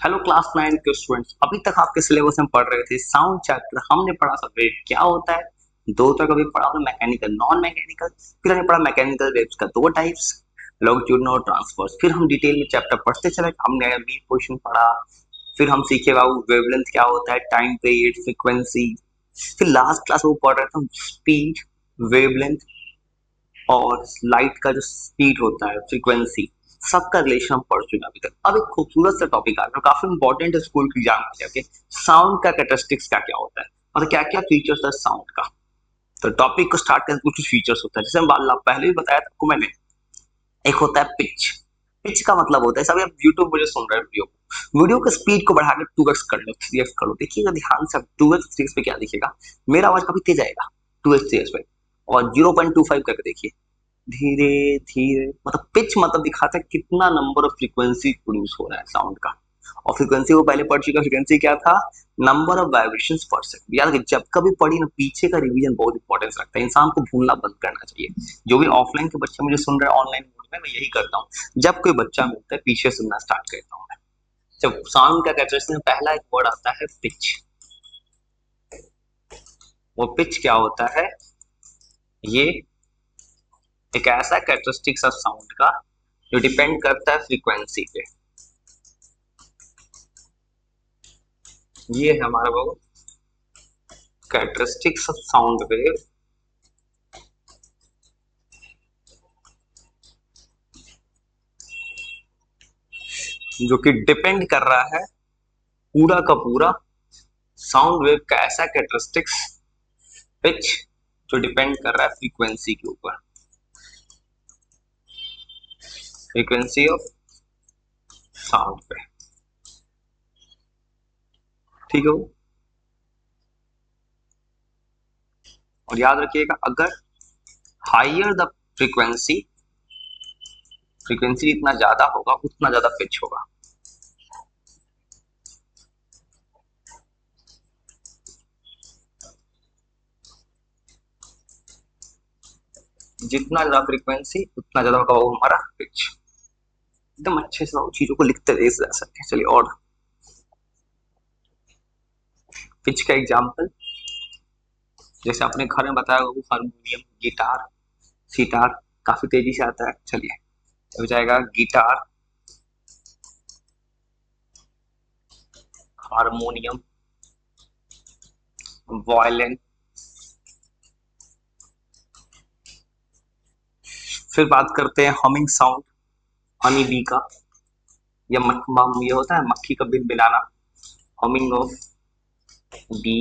Hello class 9 के students. अभी तक आपके सिलेबस में पढ़ रहे थे साउंड चैप्टर। हमने पढ़ा था वेव क्या होता है, दो तरह का वेव पढ़ा, हमने मैकेनिकल नॉन मैकेनिकल। फिर हमने पढ़ा मैकेनिकल वेव्स का दो टाइप्स, लॉन्गिट्यूडनल और ट्रांसवर्स। फिर हम डिटेल में चैप्टर पढ़ते चले, हमने वीक पोर्शन पढ़ा। फिर हम सीखे वेवलेंथ क्या होता है, टाइम पीरियड, फ्रीक्वेंसी। फिर लास्ट क्लास वो पढ़ रहे थे हम स्पीड, वेवलेंथ और लाइट का जो स्पीड होता है, फ्रीक्वेंसी, सबका रिलेशन हम पढ़ चुके हैं अभी तक। अब एक खूबसूरत सा टॉपिक आ रहा है, काफी इंपॉर्टेंट है स्कूल की एग्जाम के लिए। साउंड का कैरेक्टरिस्टिक्स क्या क्या होता है और क्या क्या फीचर्स है साउंड का। तो टॉपिक को स्टार्ट करके कुछ फीचर्स होता है, जैसे पहले भी बताया था आपको मैंने। एक होता है पिच। पिच का मतलब होता है, सभी आप यूट्यूब पर जो सुन रहे हैं वीडियो की स्पीड को बढ़ा के 2x कर लो, 3x कर लो। देखिएगा ध्यान से, 2x 3x पे क्या दिखेगा, मेरा आवाज काफी तेज आएगा 2x 3x पे। और 0.25 करके देखिए, धीरे धीरे, मतलब पिच मतलब दिखाता है कितना नंबर ऑफ फ्रीक्वेंसी प्रोड्यूस हो रहा है साउंड का। और फ्रीक्वेंसी को पहले पढ़ चुका, फ्रीक्वेंसी क्या था, नंबर ऑफ वाइब्रेशंस पर सेकंड। याद रखिए, जब कभी पढ़ी ना, पीछे का रिवीजन बहुत इंपॉर्टेंस रखता है, इंसान को भूलना बंद करना चाहिए। जो भी ऑफलाइन के बच्चे मुझे सुन रहे हैं ऑनलाइन मोड में, मैं यही करता हूँ, जब कोई बच्चा मिलता है पीछे सुनना स्टार्ट करता हूँ मैं। जब साउंड का कैरेक्टरिस्टिक में पहला एक वर्ड आता है पिच। वो पिच क्या होता है, ये एक ऐसा कैरेक्टरिस्टिक्स ऑफ साउंड का जो डिपेंड करता है फ्रीक्वेंसी पे। ये है हमारा वो कैरेक्टरिस्टिक्स ऑफ साउंड वेव, जो कि डिपेंड कर रहा है पूरा का पूरा साउंड वेव का ऐसा कैरेक्टरिस्टिक्स पिच, जो डिपेंड कर रहा है फ्रीक्वेंसी के ऊपर, फ्रीक्वेंसी ऑफ साउंड पे। ठीक है। और याद रखिएगा, अगर हाइयर द फ्रीक्वेंसी, फ्रीक्वेंसी जितना ज्यादा होगा उतना ज्यादा पिच होगा। जितना ज्यादा फ्रीक्वेंसी उतना ज्यादा होगा वो हमारा पिच। एकदम अच्छे से चीजों को लिखते रहे जा सकते हैं। चलिए, और पिच का एग्जाम्पल, जैसे आपने घर में बताया वो हारमोनियम, गिटार, सितार काफी तेजी से आता है। चलिए, हो जाएगा गिटार, हारमोनियम, वायलिन। फिर बात करते हैं हमिंग साउंड, हनी बी का, या ये होता है मक्खी का बिन बिलाना, हमिंग ऑफ बी।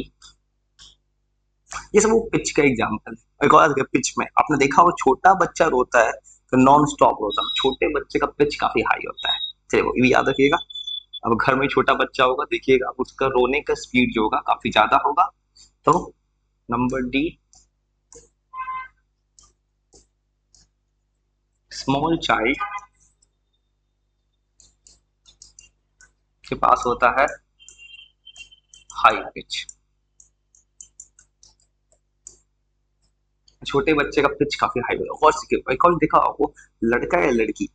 ये सब वो पिच का एग्जाम्पल है। एक और पिच में आपने देखा वो छोटा बच्चा रोता है तो नॉन स्टॉप रोता है, छोटे बच्चे का पिच काफी हाई होता है। चलिए, वो भी याद रखिएगा। अब घर में छोटा बच्चा होगा, देखिएगा उसका रोने का स्पीड जो होगा काफी ज्यादा होगा। तो नंबर डी, स्मॉल चाइल्ड के पास होता है हाई पिच। छोटे बच्चे का पिच काफी हाई होगा। और एक और देखा आपको, लड़का या लड़की,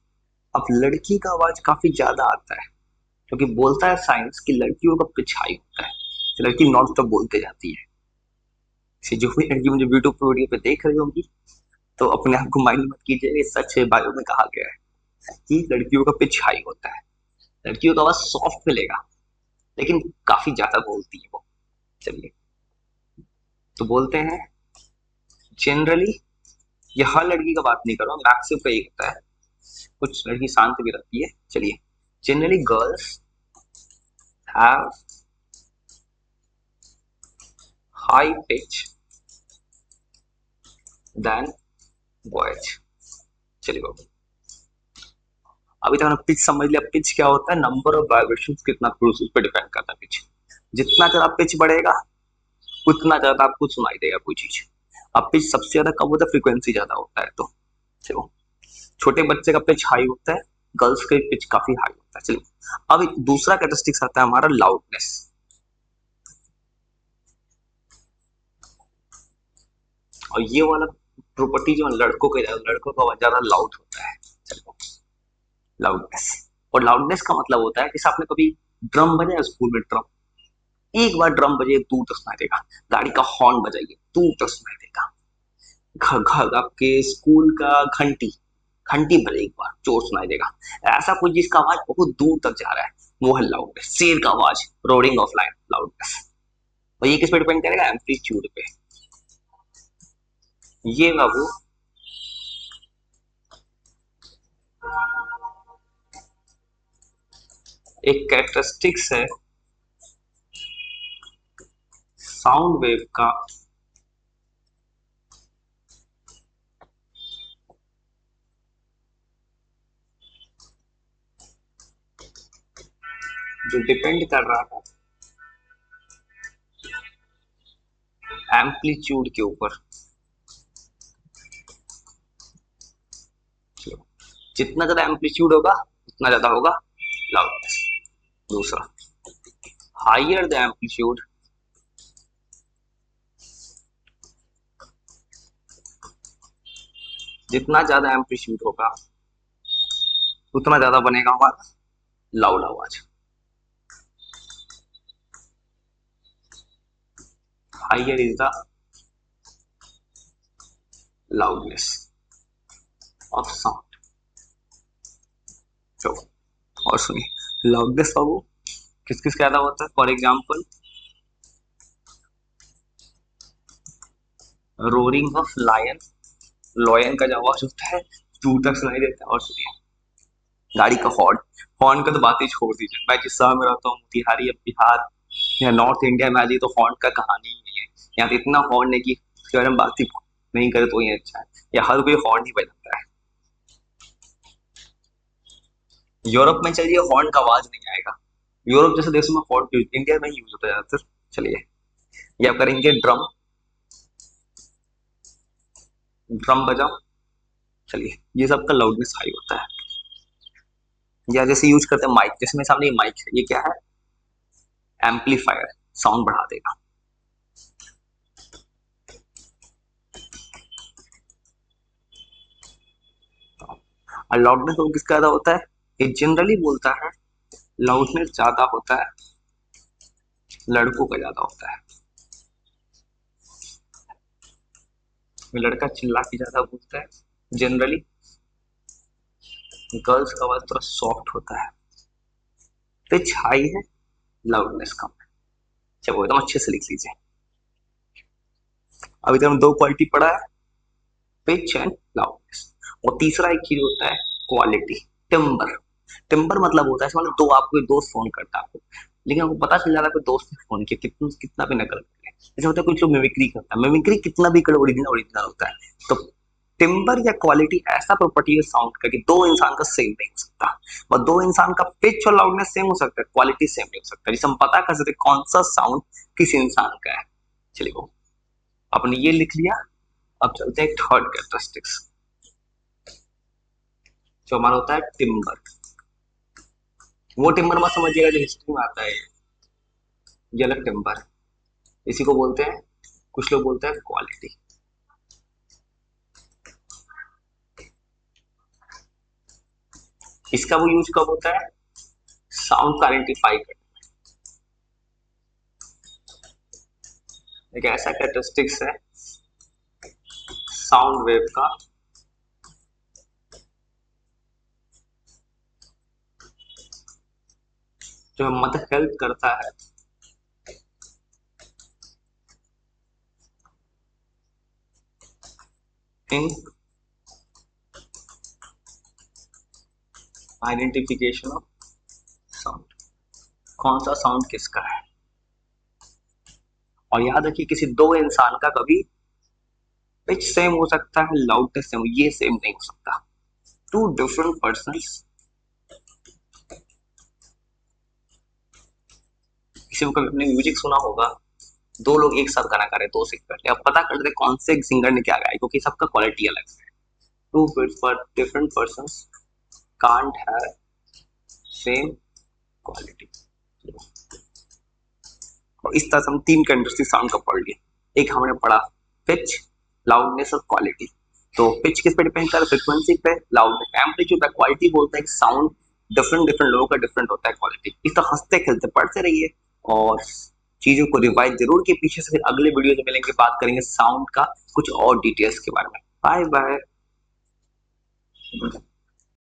अब लड़की का आवाज काफी ज्यादा आता है, क्योंकि बोलता है साइंस कि लड़कियों का पिच हाई होता है, तो लड़की नॉन स्टॉप बोलते जाती है। जो भी लड़की मुझे यूट्यूब पे वीडियो पे देख रही होंगी, तो अपने आप को माइंड मत कीजिए, ये सच है, बायो में कहा गया है कि लड़कियों का पिच हाई होता है। लड़कियों का आवाज सॉफ्ट मिलेगा, लेकिन काफी ज्यादा बोलती है वो। चलिए, तो बोलते हैं जनरली, ये हर लड़की का बात नहीं कर रहा हूँ, मैक्सिमम का ये होता है, कुछ लड़की शांत भी रहती है। चलिए, generally girls have high pitch than boys. चलिए बाबू, अभी तक हमने पिच समझ लिया। पिच क्या होता है, नंबर ऑफ वाइब्रेशंस कितना प्रोड्यूस, उस पर डिपेंड करता है पिच। जितना ज्यादा पिच बढ़ेगा उतना ज्यादा आपको सुनाई देगा कोई चीज। अब पिच सबसे ज्यादा कब होता है, फ्रीक्वेंसी ज्यादा होता है तो। चलो, छोटे बच्चे का पिच हाई होता है, गर्ल्स का पिच काफी हाई होता है। चलिए, अब एक दूसरा कैरेक्टरिस्टिक्स आता है हमारा, लाउडनेस। और ये वाला प्रॉपर्टी जो लड़कों का आवाज ज्यादा लाउड होता है। चलो, लाउडनेस। और लाउडनेस का मतलब होता है कि आपने कभी ड्रम बजे स्कूल में, ड्रम, एक बार ड्रम बजे दूर तक सुनाई देगा। गाड़ी का हॉर्न बजाइए दूर तक सुनाई देगा। घर घर आपके स्कूल का घंटी, घंटी बजे एक बार जोर सुनाई देगा। ऐसा कुछ जिसका आवाज बहुत दूर तक जा रहा है, वो है लाउडनेस। शेर का आवाज, रोडिंग ऑफ लाइन, लाउडनेस। और ये किस पे डिपेंड करेगा? एम्पलीट्यूड पे। ये बाबू एक कैरेक्टरिस्टिक्स है साउंड वेव का, जो डिपेंड कर रहा है एम्पलीट्यूड के ऊपर। जितना ज्यादा एम्पलीट्यूड होगा उतना ज्यादा होगा लाउडनेस। दूसरा, हाइयर द एम्पलीट्यूड, जितना ज्यादा एम्पलीट्यूड होगा उतना ज्यादा बनेगा हमारा लाउड आवाज। Higher is the loudness of sound. चलो और सुनिए, लाउडनेस बाबू किस किस ज्यादा होता है? For example, roaring of lion, lion का जो आवाज होता है दूर तक सुनाई देता है। और सुनिए, गाड़ी का हॉर्न, हॉर्न का तो बात ही छोड़ दीजिए। मैं जिस शहर में रहता हूँ, मोतिहारी या बिहार या नॉर्थ इंडिया में, आ जाइए तो हॉर्न का कहानी ही नहीं है। यहाँ तो इतना हॉर्न है कि अगर हम बात ही नहीं करें तो ही अच्छा है। या हर कोई हॉर्न ही बजाता है। यूरोप में चलिए हॉर्न का आवाज नहीं आएगा। यूरोप जैसे देशों में हॉर्न, इंडिया में ही यूज होता है ज्यादातर। चलिए, ये आप करेंगे ड्रम, ड्रम बजाओ। चलिए, ये सबका लाउडनेस हाई होता है। या जैसे यूज करते हैं माइक, जैसे मेरे सामने ये माइक है, ये क्या है? एम्पलीफायर, साउंड बढ़ा देगा। और लाउडनेस तो किसका ज्यादा होता है? ये जनरली बोलता है लाउडनेस ज्यादा होता है लड़कों का, ज्यादा होता है। लड़का चिल्ला के ज्यादा बोलता है जनरली। गर्ल्स का आवाज थोड़ा सॉफ्ट होता है। पिच हाई है, लाउडनेस कम है। चलो एकदम अच्छे से लिख लीजिए। अभी तक हम दो क्वालिटी पढ़ा है, पिच एंड लाउडनेस। और तीसरा एक चीज होता है क्वालिटी, टिम्बर। टिम्बर मतलब होता है मतलब दो, आपको कोई दोस्त फोन करता है आपको, लेकिन आपको पता चल जाता है कोई दोस्त ने फोन किया, कितना कितना भी नकल करे। जैसे होता है कुछ लोग मिमिक्री करता है, मिमिक्री कितना भी करे ओरिजिनल ओरिजिनल होता है। तो टिम्बर या क्वालिटी ऐसा प्रॉपर्टी है साउंड का कि दो इंसान का सेम नहीं हो सकता। और दो इंसान का पिच और लाउडनेस सेम हो सकता है, क्वालिटी सेम नहीं हो सकता। जिसे हम पता कर सकते कौन सा साउंड किस इंसान का है। चलिए, आपने ये लिख लिया। अब चलते हैं थर्ड कैरेक्टरिस्टिक्स, जो हमारा होता है टिम्बर। वो टिम्बर मत समझिएगा जो हिस्ट्री में आता है, ये अलग टिम्बर। इसी को बोलते हैं, कुछ लोग बोलते हैं क्वालिटी। इसका वो यूज कब होता है? साउंड का आइडेंटिफाई करना। एक ऐसा कैरेक्टरिस्टिक्स है साउंड वेव का जो मदद हेल्प करता है इन आइडेंटिफिकेशन ऑफ साउंड, कौन सा साउंड किसका है। और याद रखिए, किसी दो इंसान का कभी पिच सेम हो सकता है, लाउडनेस सेम, ये सेम नहीं हो सकता। टू डिफरेंट पर्सन्स, किसी को कभी अपने म्यूजिक सुना होगा, दो लोग एक साथ गाना गा रहे हैं, दो सिंगर, अब पता कर लेते कौन से सिंगर ने क्या गाया, क्योंकि सबका क्वालिटी अलग है। Two different persons can't have same quality. और इस तरह से हम तीन कैरेक्टरिस्टिक साउंड का पढ़ लिए। एक हमने पढ़ा पिच, लाउडनेस और क्वालिटी। तो पिच किस पे डिपेंड कर, फ्रीक्वेंसी पे, लाउडनेस एम्पलीट्यूड पे, क्वालिटी बोलता है साउंड डिफरेंट डिफरेंट लोगों का डिफरेंट होता है क्वालिटी। इस तरह हंसते खेलते पढ़ते रहिए और चीजों को रिवाइज जरूर किए पीछे से। फिर अगले वीडियो में मिलेंगे, बात करेंगे साउंड का कुछ और डिटेल्स के बारे में। Bye bye.